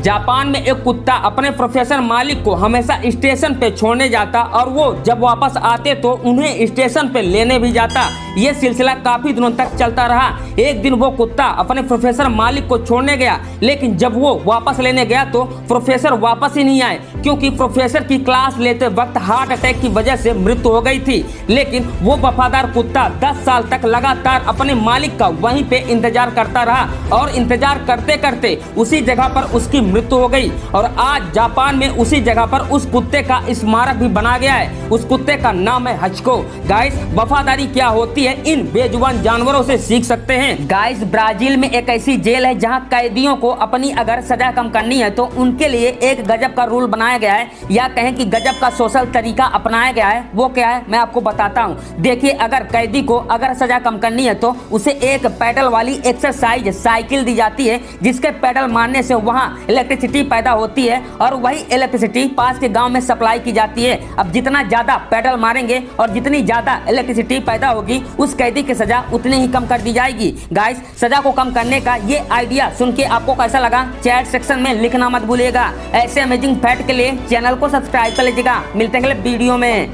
Japan में एक कुत्ता अपने प्रोफेसर मालिक को हमेशा स्टेशन पे छोड़ने जाता और वो जब वापस आते तो उन्हें स्टेशन पे लेने भी जाता। ये सिलसिला काफी दिनों तक चलता रहा। एक दिन वो कुत्ता अपने प्रोफेसर मालिक को छोड़ने गया, लेकिन जब वो वापस लेने गया तो प्रोफेसर वापस ही नहीं आए, क्योंकि प्रोफेसर की क्लास लेते वक्त हार्ट अटैक की वजह से मृत्यु हो गई थी। लेकिन वो वफादार कुत्ता 10 साल तक लगातार अपने मालिक का वहीं पे इंतजार करता रहा और इंतजार करते करते उसी जगह पर उसकी मृत्यु हो गई। और आज जापान में उसी जगह पर उस कुत्ते का स्मारक भी बना गया है। उस कुत्ते का नाम है हचको। गाइस, वफादारी क्या होती है इन बेजुबान जानवरों से सीख सकते हैं। गाइस, ब्राजील में एक ऐसी जेल है जहां कैदियों को अपनी अगर सजा कम करनी है तो उनके लिए एक गजब का रूल बनाया गया है, या कहें कि गजब का सोशल तरीका अपनाया गया है। वो क्या है मैं आपको बताता हूँ। देखिए, अगर कैदी को अगर सजा कम करनी है तो उसे एक पैडल वाली एक्सरसाइज साइकिल दी जाती है, जिसके पैडल मारने से वहाँ इलेक्ट्रिसिटी पैदा होती है और वही इलेक्ट्रिसिटी पास के गांव में सप्लाई की जाती है। अब जितना ज्यादा पैडल मारेंगे और जितनी ज्यादा इलेक्ट्रिसिटी पैदा होगी, उस कैदी की सजा उतनी ही कम कर दी जाएगी। गाइस, सजा को कम करने का ये आइडिया सुन के आपको कैसा लगा चैट सेक्शन में लिखना मत भूलिएगा। ऐसे अमेजिंग फैक्ट के लिए चैनल को सब्सक्राइब कर लीजिएगा। मिलते हैं अगले वीडियो में।